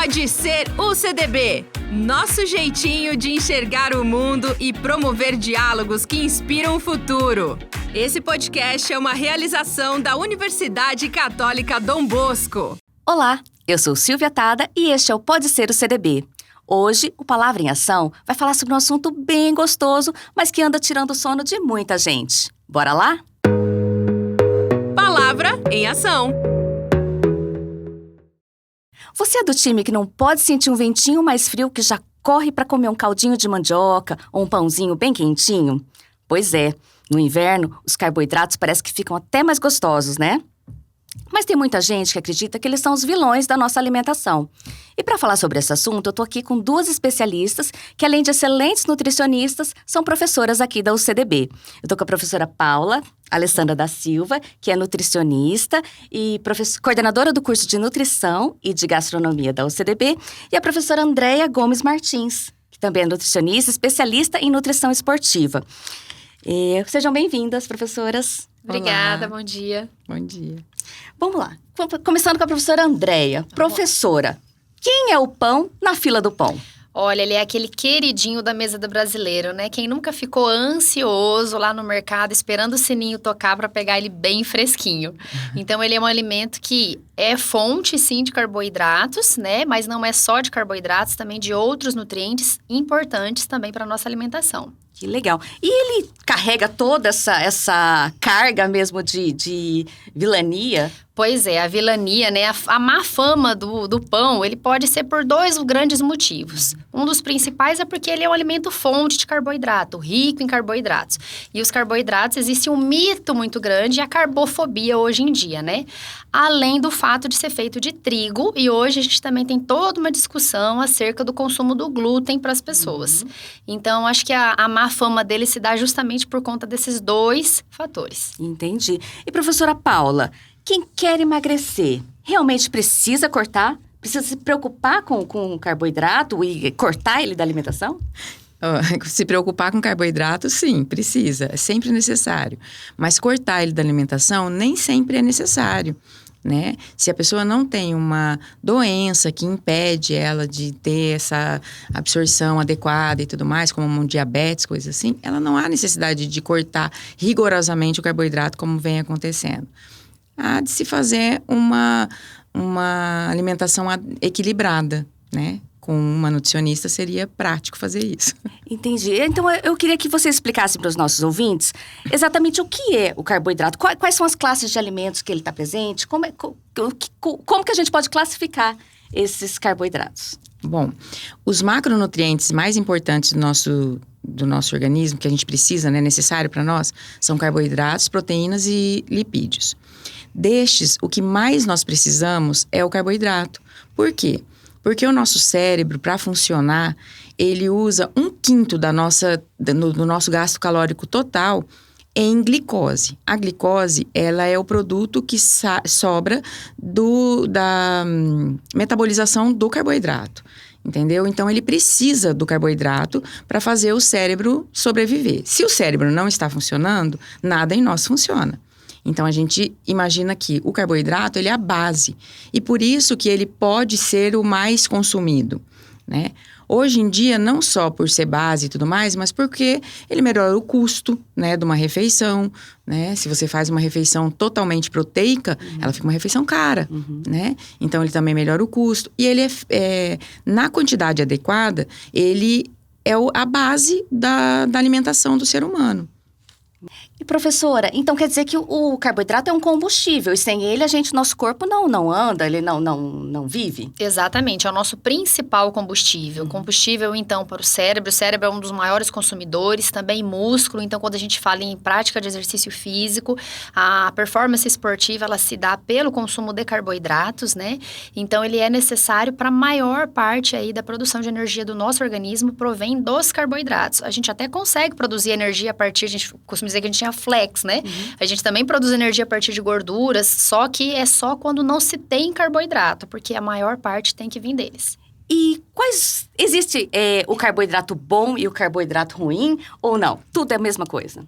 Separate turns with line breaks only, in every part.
Pode Ser o CDB. Nosso jeitinho de enxergar o mundo e promover diálogos que inspiram o futuro. Esse podcast é uma realização da Universidade Católica Dom Bosco.
Olá, eu sou Silvia Tada e este é o Pode Ser o CDB. Hoje, o Palavra em Ação vai falar sobre um assunto bem gostoso, mas que anda tirando o sono de muita gente. Bora lá?
Palavra em Ação.
Você é do time que não pode sentir um ventinho mais frio que já corre para comer um caldinho de mandioca ou um pãozinho bem quentinho? Pois é, no inverno, os carboidratos parece que ficam até mais gostosos, né? Mas tem muita gente que acredita que eles são os vilões da nossa alimentação. E para falar sobre esse assunto, eu tô aqui com duas especialistas que, além de excelentes nutricionistas, são professoras aqui da UCDB. Eu tô com a professora Paula Alessandra da Silva, que é nutricionista e coordenadora do curso de Nutrição e de Gastronomia da UCDB, e a professora Andréia Gomes Martins, que também é nutricionista, especialista em nutrição esportiva. Sejam bem-vindas, professoras.
Obrigada,
Olá.
bom dia.
Bom dia.
Vamos lá. Começando com a professora Andréia. Professora, quem é o pão na fila do pão?
Olha, ele é aquele queridinho da mesa do brasileiro, né? Quem nunca ficou ansioso lá no mercado esperando o sininho tocar para pegar ele bem fresquinho. Então, ele é um alimento que é fonte, sim, de carboidratos, né? Mas não é só de carboidratos, também de outros nutrientes importantes também para a nossa alimentação.
Que legal. E ele carrega toda essa carga mesmo de vilania?
Pois é, a vilania, né, a má fama do pão, ele pode ser por dois grandes motivos. Um dos principais é porque ele é um alimento fonte de carboidrato, rico em carboidratos. E os carboidratos, existe um mito muito grande, a carbofobia hoje em dia, né? Além do fato de ser feito de trigo, e hoje a gente também tem toda uma discussão acerca do consumo do glúten para as pessoas. Então, acho que a má fama dele se dá justamente por conta desses dois fatores.
Entendi. E professora Paula, quem quer emagrecer, realmente precisa cortar? Precisa se preocupar com o carboidrato e cortar ele da alimentação?
Se preocupar com carboidrato, sim, precisa. É sempre necessário. Mas cortar ele da alimentação nem sempre é necessário, né? Se a pessoa não tem uma doença que impede ela de ter essa absorção adequada e tudo mais, como um diabetes, coisa assim, ela não há necessidade de cortar rigorosamente o carboidrato como vem acontecendo. Há de se fazer uma alimentação equilibrada, né? Com uma nutricionista seria prático fazer isso.
Entendi. Então, eu queria que você explicasse para os nossos ouvintes exatamente o que é o carboidrato. Quais são as classes de alimentos que ele está presente? Como que a gente pode classificar esses carboidratos?
Bom, os macronutrientes mais importantes do nosso organismo, que a gente precisa, né, necessário para nós, são carboidratos, proteínas e lipídios. Destes, o que mais nós precisamos é o carboidrato. Por quê? Porque o nosso cérebro, para funcionar, ele usa 1/5 do nosso gasto calórico total em glicose. A glicose, ela é o produto que sobra da metabolização do carboidrato. Entendeu? Então, ele precisa do carboidrato para fazer o cérebro sobreviver. Se o cérebro não está funcionando, nada em nós funciona. Então, a gente imagina que o carboidrato, ele é a base. E por isso que ele pode ser o mais consumido, né? Hoje em dia, não só por ser base e tudo mais, mas porque ele melhora o custo, né, de uma refeição, né? Se você faz uma refeição totalmente proteica, ela fica uma refeição cara, né? Então, ele também melhora o custo. E ele na quantidade adequada, ele é a base da alimentação do ser humano.
E professora, então quer dizer que o carboidrato é um combustível e sem ele nosso corpo não anda, ele não vive?
Exatamente, é o nosso principal combustível. Combustível, então, para o cérebro é um dos maiores consumidores, também músculo. Então, quando a gente fala em prática de exercício físico, a performance esportiva, ela se dá pelo consumo de carboidratos, né? Então, ele é necessário para a maior parte aí da produção de energia do nosso organismo, provém dos carboidratos. A gente até consegue produzir energia a partir, a gente costuma dizer que a gente tinha flex, né? A gente também produz energia a partir de gorduras, só que é só quando não se tem carboidrato, porque a maior parte tem que vir deles.
E existe o carboidrato bom e o carboidrato ruim ou não? Tudo é a mesma coisa?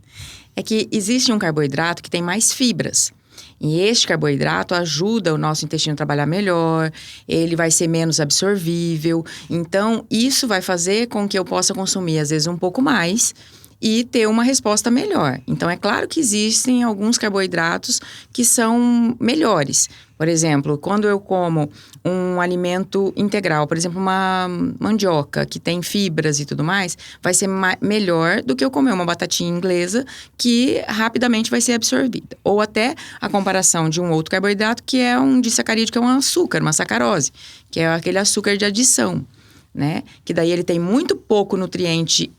É que existe um carboidrato que tem mais fibras. E este carboidrato ajuda o nosso intestino a trabalhar melhor, ele vai ser menos absorvível. Então, isso vai fazer com que eu possa consumir, às vezes, um pouco mais e ter uma resposta melhor. Então, é claro que existem alguns carboidratos que são melhores. Por exemplo, quando eu como um alimento integral, por exemplo, uma mandioca que tem fibras e tudo mais, vai ser melhor do que eu comer uma batatinha inglesa que rapidamente vai ser absorvida. Ou até a comparação de um outro carboidrato que é um disacarídeo, que é um açúcar, uma sacarose, que é aquele açúcar de adição, né? Que daí ele tem muito pouco nutriente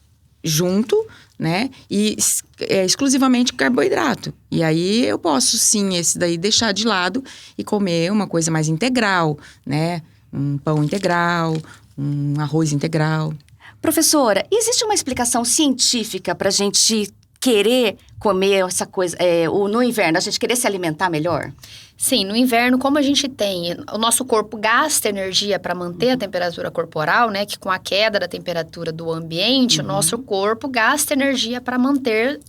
junto, né? E é exclusivamente carboidrato. E aí eu posso, sim, esse daí deixar de lado e comer uma coisa mais integral, né? Um pão integral, um arroz integral.
Professora, existe uma explicação científica para a gente querer comer essa coisa, no inverno, a gente querer se alimentar melhor?
Sim, no inverno, como a gente tem, o nosso corpo gasta energia para manter a temperatura corporal, né? Que com a queda da temperatura do ambiente, o nosso corpo gasta energia para manter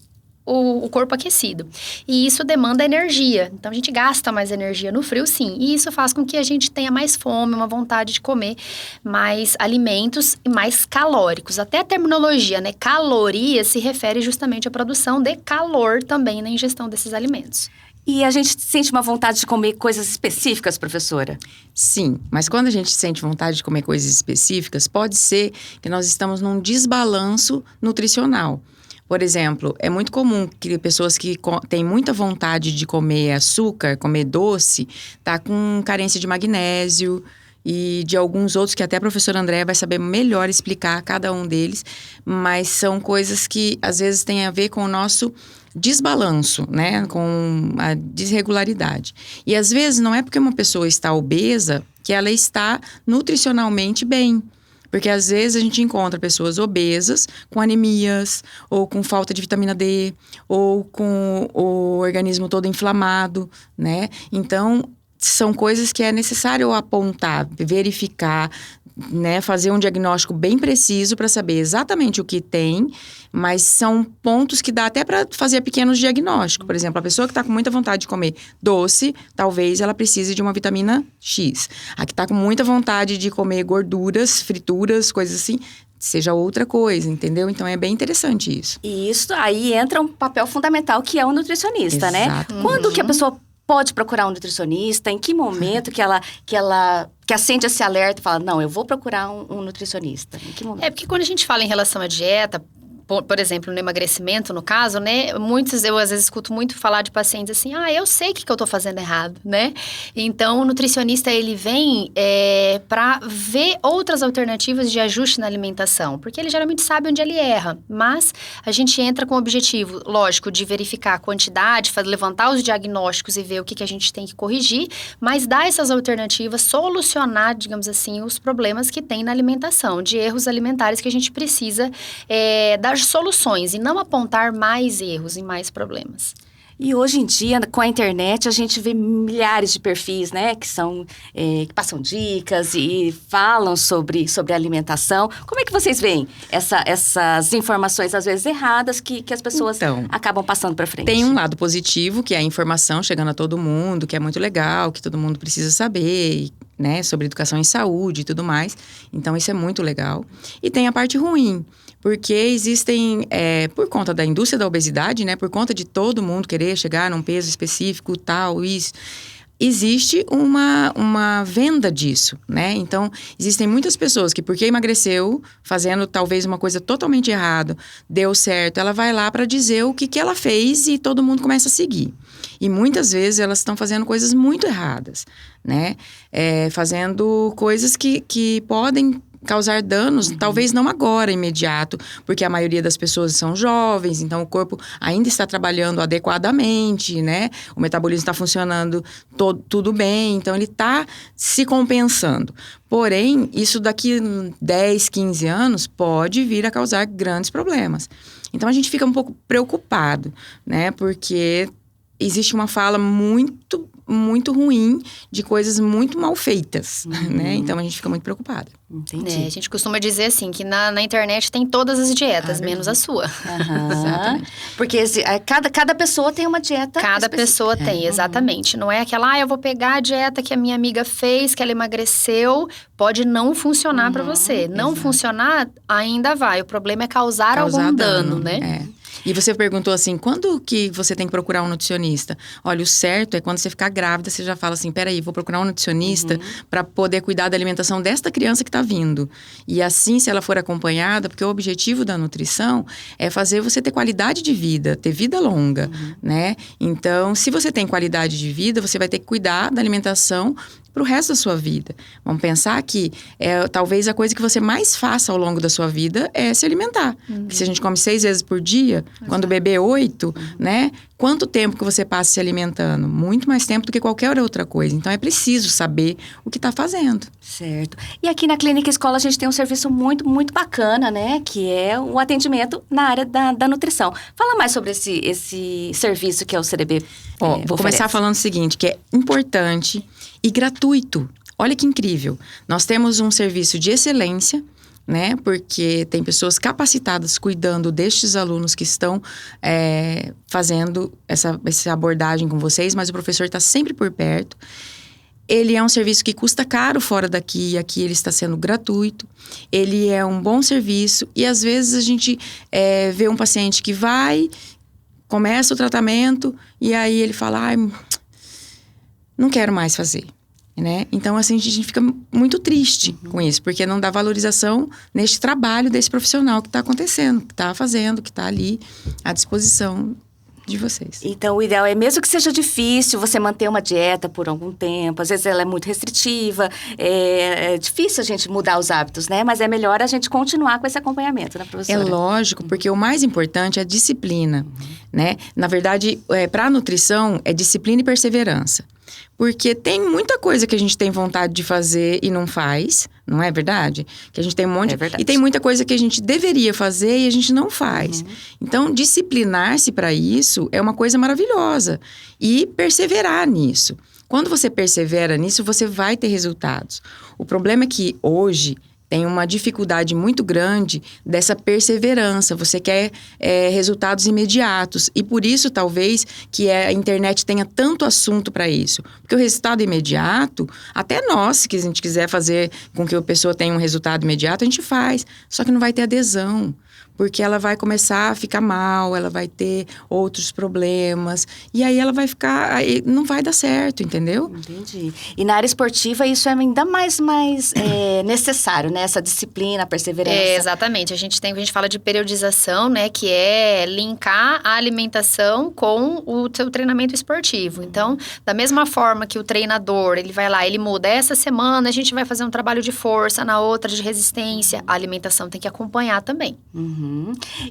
o corpo aquecido. E isso demanda energia. Então, a gente gasta mais energia no frio, sim. E isso faz com que a gente tenha mais fome, uma vontade de comer mais alimentos e mais calóricos. Até a terminologia, né? Caloria se refere justamente à produção de calor também na ingestão desses alimentos.
E a gente sente uma vontade de comer coisas específicas, professora?
Sim, mas quando a gente sente vontade de comer coisas específicas, pode ser que nós estamos num desbalanço nutricional. Por exemplo, é muito comum que pessoas que têm muita vontade de comer açúcar, comer doce, tá com carência de magnésio e de alguns outros que até a professora Andréa vai saber melhor explicar cada um deles, mas são coisas que às vezes têm a ver com o nosso desbalanço, né, com a desregularidade. E às vezes não é porque uma pessoa está obesa que ela está nutricionalmente bem. Porque às vezes a gente encontra pessoas obesas com anemias, ou com falta de vitamina D, ou com o organismo todo inflamado, né? Então, são coisas que é necessário apontar, verificar, né? Fazer um diagnóstico bem preciso para saber exatamente o que tem, mas são pontos que dá até para fazer pequenos diagnósticos. Por exemplo, a pessoa que está com muita vontade de comer doce, talvez ela precise de uma vitamina X. A que está com muita vontade de comer gorduras, frituras, coisas assim, seja outra coisa, entendeu? Então, é bem interessante isso.
E isso aí entra um papel fundamental que é o nutricionista,
Exato.
né? Quando que a pessoa pode procurar um nutricionista? Em que momento que acende esse alerta e fala, não, eu vou procurar um nutricionista? Em que momento?
É porque quando a gente fala em relação à dieta, por exemplo, no emagrecimento, no caso, né? Eu às vezes escuto muito falar de pacientes assim, eu sei o que eu tô fazendo errado, né? Então, o nutricionista, ele vem para ver outras alternativas de ajuste na alimentação, porque ele geralmente sabe onde ele erra, mas a gente entra com o objetivo, lógico, de verificar a quantidade, levantar os diagnósticos e ver o que a gente tem que corrigir, mas dar essas alternativas, solucionar, digamos assim, os problemas que tem na alimentação, de erros alimentares que a gente precisa dar soluções e não apontar mais erros e mais problemas.
E hoje em dia, com a internet, a gente vê milhares de perfis, né? Que passam dicas e falam sobre alimentação. Como é que vocês veem essas informações, às vezes, erradas, que as pessoas acabam passando para frente?
Tem um lado positivo, que é a informação chegando a todo mundo, que é muito legal, que todo mundo precisa saber, né? Sobre educação em saúde e tudo mais. Então, isso é muito legal. E tem a parte ruim. Porque existem, por conta da indústria da obesidade, né? Por conta de todo mundo querer chegar num peso específico, tal, isso. Existe uma venda disso, né? Então, existem muitas pessoas que, porque emagreceu, fazendo talvez uma coisa totalmente errada, deu certo, ela vai lá para dizer o que ela fez e todo mundo começa a seguir. E muitas vezes elas estão fazendo coisas muito erradas, né? Fazendo coisas que podem causar danos, talvez não agora, imediato, porque a maioria das pessoas são jovens, então o corpo ainda está trabalhando adequadamente, né? O metabolismo está funcionando tudo bem, então ele está se compensando. Porém, isso daqui 10, 15 anos pode vir a causar grandes problemas. Então a gente fica um pouco preocupado, né? Porque existe uma fala muito muito ruim de coisas muito mal feitas, né? Então, a gente fica muito preocupada.
Entendi.
A gente costuma dizer assim, que na internet tem todas as dietas, menos a sua.
Exatamente. Porque cada pessoa tem uma dieta
Cada
específica.
pessoa tem, exatamente. Não é aquela, eu vou pegar a dieta que a minha amiga fez, que ela emagreceu, pode não funcionar para você. Não funcionar, ainda vai. O problema é causar algum dano, né?
E você perguntou assim, quando que você tem que procurar um nutricionista? Olha, o certo é quando você ficar grávida, você já fala assim, peraí, vou procurar um nutricionista para poder cuidar da alimentação desta criança que está vindo. E assim, se ela for acompanhada, porque o objetivo da nutrição é fazer você ter qualidade de vida, ter vida longa, né? Então, se você tem qualidade de vida, você vai ter que cuidar da alimentação para o resto da sua vida. Vamos pensar que talvez a coisa que você mais faça ao longo da sua vida é se alimentar. Porque se a gente come 6 vezes por dia, quando o bebê 8, né? Quanto tempo que você passa se alimentando? Muito mais tempo do que qualquer outra coisa. Então, é preciso saber o que está fazendo.
Certo. E aqui na Clínica Escola a gente tem um serviço muito, muito bacana, né? Que é o atendimento na área da nutrição. Fala mais sobre esse serviço que é o CDB.
Vou começar falando o seguinte, que é importante e gratuito. Olha que incrível. Nós temos um serviço de excelência, né? Porque tem pessoas capacitadas cuidando destes alunos que estão fazendo essa abordagem com vocês, mas o professor está sempre por perto. Ele é um serviço que custa caro fora daqui, aqui ele está sendo gratuito. Ele é um bom serviço e às vezes a gente vê um paciente que começa o tratamento e aí ele fala, não quero mais fazer, né? Então, assim, a gente fica muito triste com isso, porque não dá valorização neste trabalho desse profissional que está acontecendo, que está fazendo, que está ali à disposição de vocês.
Então, o ideal é, mesmo que seja difícil você manter uma dieta por algum tempo, às vezes ela é muito restritiva, é difícil a gente mudar os hábitos, né? Mas é melhor a gente continuar com esse acompanhamento, né, professora?
É lógico, porque o mais importante é a disciplina, né? Na verdade, para a nutrição, é disciplina e perseverança. Porque tem muita coisa que a gente tem vontade de fazer e não faz, não é verdade? Que a gente tem um monte... E tem muita coisa que a gente deveria fazer e a gente não faz. Então, disciplinar-se para isso é uma coisa maravilhosa. E perseverar nisso. Quando você persevera nisso, você vai ter resultados. O problema é que hoje tem uma dificuldade muito grande dessa perseverança. Você quer resultados imediatos. E por isso, talvez, que a internet tenha tanto assunto para isso. Porque o resultado imediato, até nós, se a gente quiser fazer com que a pessoa tenha um resultado imediato, a gente faz. Só que não vai ter adesão. Porque ela vai começar a ficar mal, ela vai ter outros problemas. E aí ela vai ficar... Aí não vai dar certo, entendeu?
Entendi. E na área esportiva isso é ainda mais necessário, né? Essa disciplina, a perseverança.
Exatamente. A gente fala de periodização, né? Que é linkar a alimentação com o seu treinamento esportivo. Então, da mesma forma que o treinador, ele vai lá, ele muda. Essa semana a gente vai fazer um trabalho de força, na outra de resistência. A alimentação tem que acompanhar também.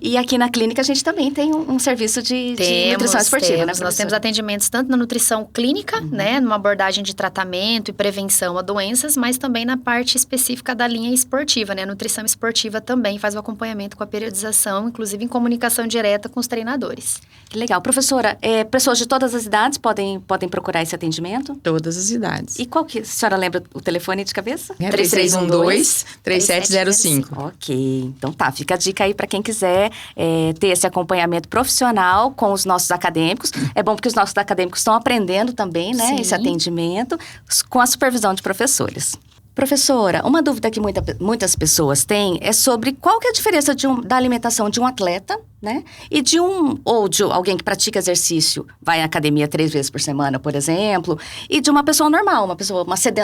E aqui na clínica a gente também tem um serviço de nutrição esportiva, né?
Nós temos atendimentos tanto na nutrição clínica, né? Numa abordagem de tratamento e prevenção a doenças, mas também na parte específica da linha esportiva, né? A nutrição esportiva também faz o acompanhamento com a periodização, inclusive em comunicação direta com os treinadores.
Que legal. Professora, pessoas de todas as idades podem procurar esse atendimento?
Todas as idades.
E qual que... A senhora lembra o telefone de cabeça?
3312-3705.
Ok. Então tá, fica a dica aí para quem quiser ter esse acompanhamento profissional com os nossos acadêmicos. É bom porque os nossos acadêmicos estão aprendendo também, né?
Sim.
Esse atendimento com a supervisão de professores. Professora, uma dúvida que muitas pessoas têm é sobre qual que é a diferença da alimentação de um atleta, né? E de alguém que pratica exercício, vai à academia 3 vezes por semana, por exemplo, e de uma pessoa normal,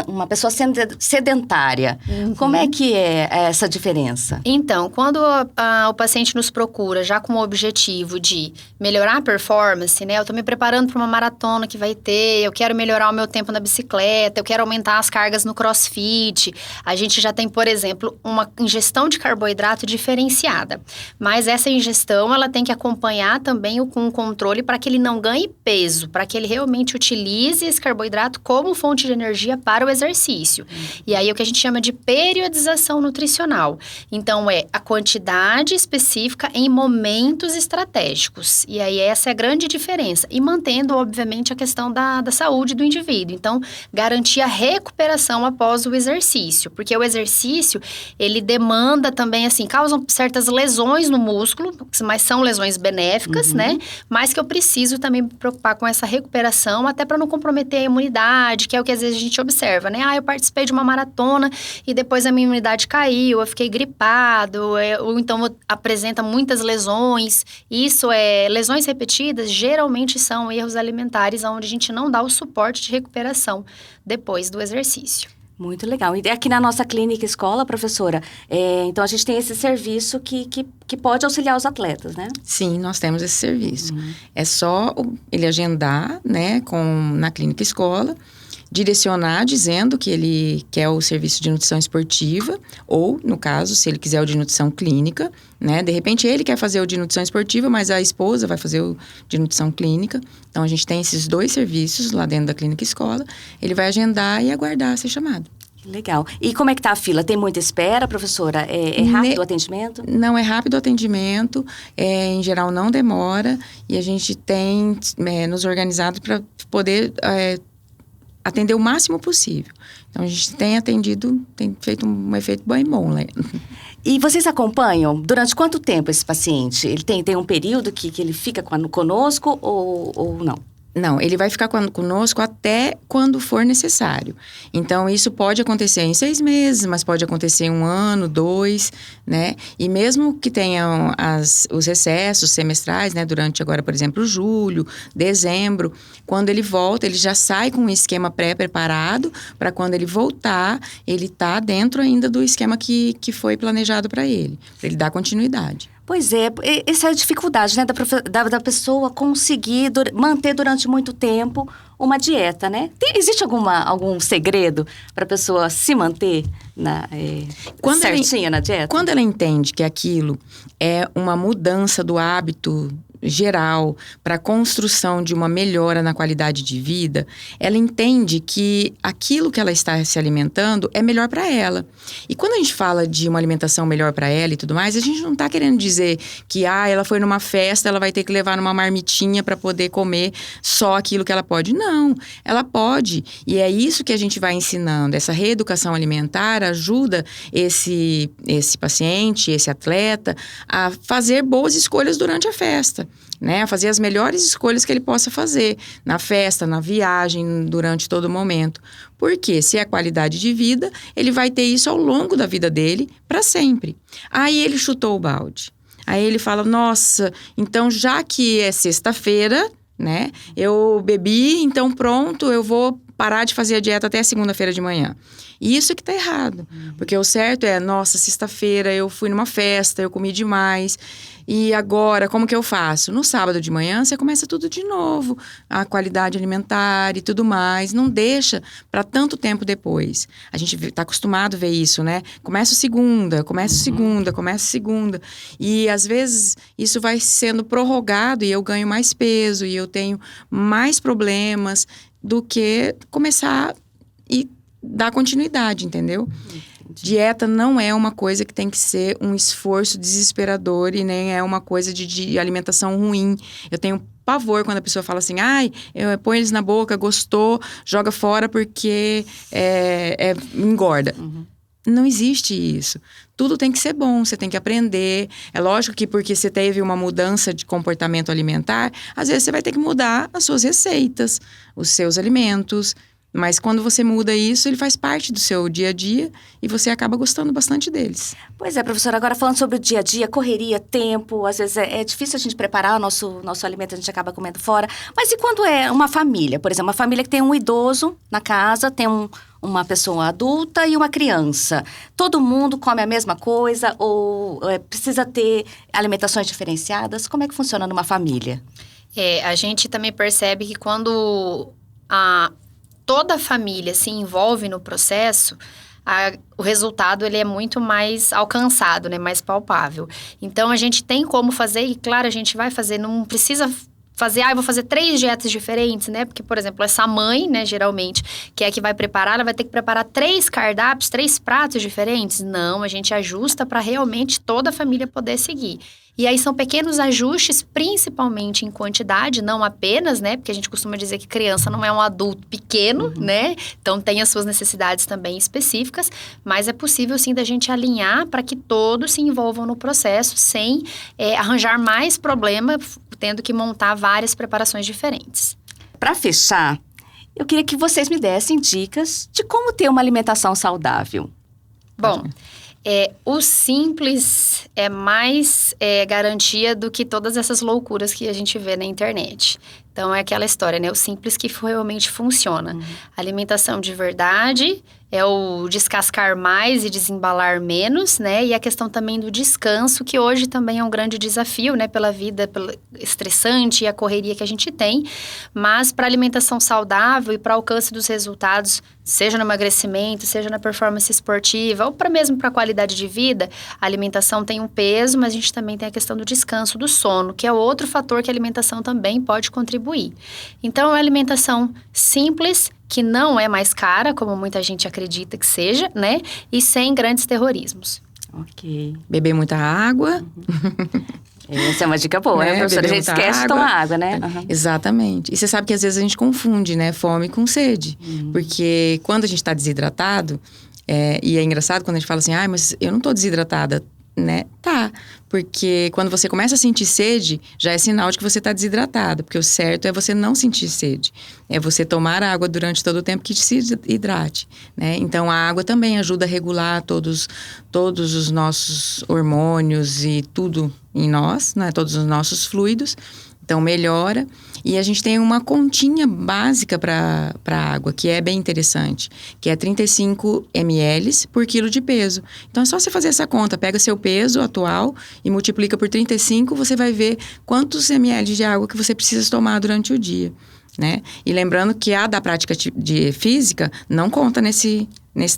uma pessoa sedentária. Como é que é essa diferença?
Então, quando o paciente nos procura já com o objetivo de melhorar a performance, né? Eu tô me preparando para uma maratona que vai ter, eu quero melhorar o meu tempo na bicicleta, eu quero aumentar as cargas no crossfit. A gente já tem, por exemplo, uma ingestão de carboidrato diferenciada. Mas essa ingestão Então, ela tem que acompanhar também com o controle para que ele não ganhe peso, para que ele realmente utilize esse carboidrato como fonte de energia para o exercício. E aí, é o que a gente chama de periodização nutricional. Então, é a quantidade específica em momentos estratégicos. E aí, essa é a grande diferença. E mantendo, obviamente, a questão da saúde do indivíduo. Então, garantir a recuperação após o exercício. Porque o exercício, ele demanda também, assim, causam certas lesões no músculo, mas são lesões benéficas, né? Mas que eu preciso também me preocupar com essa recuperação, até para não comprometer a imunidade, que é o que às vezes a gente observa, né? Eu participei de uma maratona e depois a minha imunidade caiu, eu fiquei gripado, ou então apresenta muitas lesões. Isso lesões repetidas geralmente são erros alimentares, onde a gente não dá o suporte de recuperação depois do exercício.
Muito legal. E aqui na nossa clínica escola, professora, então a gente tem esse serviço que pode auxiliar os atletas, né?
Sim, nós temos esse serviço. É só ele agendar, né, na clínica escola, direcionar dizendo que ele quer o serviço de nutrição esportiva, ou, no caso, se ele quiser o de nutrição clínica, né? De repente, ele quer fazer o de nutrição esportiva, mas a esposa vai fazer o de nutrição clínica. Então, a gente tem esses 2 serviços lá dentro da clínica escola. Ele vai agendar e aguardar ser chamado.
Legal. E como é que tá a fila? Tem muita espera, professora? É rápido o atendimento?
Não, é rápido o atendimento. Em geral, não demora. E a gente tem nos organizado para poder atender o máximo possível. Então, a gente tem feito um efeito bem bom, né?
E vocês acompanham durante quanto tempo esse paciente? Ele tem um período que ele fica conosco ou não?
Não, ele vai ficar conosco até quando for necessário. Então, isso pode acontecer em 6 meses, mas pode acontecer em 1 ano, 2, né? E mesmo que tenham os recessos semestrais, né? Durante agora, por exemplo, julho, dezembro, quando ele volta, ele já sai com um esquema pré-preparado para quando ele voltar, ele tá dentro ainda do esquema que foi planejado para ele dar continuidade.
Pois é, essa é a dificuldade, né, da pessoa conseguir manter durante muito tempo uma dieta, né? Existe algum segredo para a pessoa se manter certinha na dieta?
Quando ela entende que aquilo é uma mudança do hábito geral para a construção de uma melhora na qualidade de vida, ela entende que aquilo que ela está se alimentando é melhor para ela. E quando a gente fala de uma alimentação melhor para ela e tudo mais, a gente não está querendo dizer que ela foi numa festa, ela vai ter que levar numa marmitinha para poder comer só aquilo que ela pode. Não, ela pode. E é isso que a gente vai ensinando. Essa reeducação alimentar ajuda esse paciente, esse atleta, a fazer boas escolhas durante a festa. Né, a fazer as melhores escolhas que ele possa fazer na festa, na viagem, durante todo o momento. Porque se é qualidade de vida, ele vai ter isso ao longo da vida dele para sempre. Aí ele chutou o balde. Aí ele fala, nossa, então já que é sexta-feira, né, eu bebi, então pronto, eu vou parar de fazer a dieta até segunda-feira de manhã. E isso é que tá errado. Porque o certo é, nossa, sexta-feira eu fui numa festa, eu comi demais. E agora, como que eu faço? No sábado de manhã, você começa tudo de novo. A qualidade alimentar e tudo mais. Não deixa para tanto tempo depois. A gente tá acostumado a ver isso, né? Começa segunda. E, às vezes, isso vai sendo prorrogado e eu ganho mais peso e eu tenho mais problemas do que começar e dar continuidade, entendeu? Dieta não é uma coisa que tem que ser um esforço desesperador e nem é uma coisa de alimentação ruim. Eu tenho pavor quando a pessoa fala assim, põe eles na boca, gostou, joga fora porque engorda. Não existe isso. Tudo tem que ser bom, você tem que aprender. É lógico que porque você teve uma mudança de comportamento alimentar, às vezes você vai ter que mudar as suas receitas, os seus alimentos. Mas quando você muda isso, ele faz parte do seu dia a dia e você acaba gostando bastante deles.
Pois é, professora, agora falando sobre o dia a dia, correria, tempo, às vezes é difícil a gente preparar o nosso alimento, a gente acaba comendo fora. Mas e quando é uma família, por exemplo, uma família que tem um idoso na casa, tem uma pessoa adulta e uma criança. Todo mundo come a mesma coisa ou precisa ter alimentações diferenciadas? Como é que funciona numa família?
A gente também percebe que quando toda a família se envolve no processo, o resultado ele é muito mais alcançado, né? Mais palpável. Então, a gente tem como fazer, e claro, a gente vai fazer, não precisa fazer, eu vou fazer 3 dietas diferentes, né? Porque, por exemplo, essa mãe, né, geralmente, que é a que vai preparar, ela vai ter que preparar 3 cardápios, 3 pratos diferentes? Não, a gente ajusta para realmente toda a família poder seguir. E aí são pequenos ajustes, principalmente em quantidade, não apenas, né? Porque a gente costuma dizer que criança não é um adulto pequeno, né? Então tem as suas necessidades também específicas, mas é possível sim da gente alinhar para que todos se envolvam no processo sem arranjar mais problema, tendo que montar várias preparações diferentes.
Para fechar, eu queria que vocês me dessem dicas de como ter uma alimentação saudável.
Bom, o simples é mais garantia do que todas essas loucuras que a gente vê na internet. Então, é aquela história, né? O simples que realmente funciona. Alimentação de verdade é o descascar mais e desembalar menos, né? E a questão também do descanso, que hoje também é um grande desafio, né? Pela vida estressante e a correria que a gente tem. Mas para alimentação saudável e para alcance dos resultados, seja no emagrecimento, seja na performance esportiva, ou mesmo para a qualidade de vida, a alimentação tem um peso, mas a gente também tem a questão do descanso, do sono, que é outro fator que a alimentação também pode contribuir. Então, é uma alimentação simples, que não é mais cara, como muita gente acredita que seja, né? E sem grandes terrorismos.
Ok.
Beber muita água.
Essa é uma dica boa, né, professora? A gente esquece de tomar água, né?
Exatamente. E você sabe que às vezes a gente confunde, né? Fome com sede. Porque quando a gente está desidratado, e é engraçado quando a gente fala assim, mas eu não tô desidratada, né? Tá, porque quando você começa a sentir sede, já é sinal de que você está desidratado, porque o certo é você não sentir sede, é você tomar água durante todo o tempo que se hidrate, né? Então, a água também ajuda a regular todos os nossos hormônios e tudo em nós, né? Todos os nossos fluidos. Então, melhora. E a gente tem uma continha básica para a água, que é bem interessante, que é 35 ml por quilo de peso. Então, é só você fazer essa conta. Pega seu peso atual e multiplica por 35, você vai ver quantos ml de água que você precisa tomar durante o dia, né? E lembrando que a da prática de física não conta nesse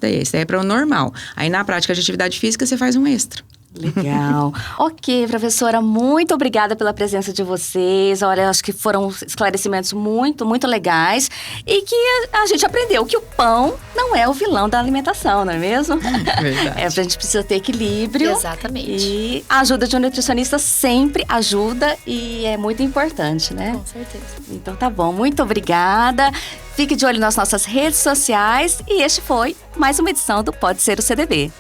daí. Esse daí é para o normal. Aí, na prática de atividade física, você faz um extra.
Legal. Ok, professora, muito obrigada pela presença de vocês. Olha, acho que foram esclarecimentos muito, muito legais. E que a gente aprendeu que o pão não é o vilão da alimentação, não é mesmo?
Verdade.
A gente precisa ter equilíbrio.
Exatamente.
E a ajuda de um nutricionista sempre ajuda e é muito importante, né?
Com certeza.
Então tá bom, muito obrigada. Fique de olho nas nossas redes sociais. E este foi mais uma edição do Pode Ser o CDB.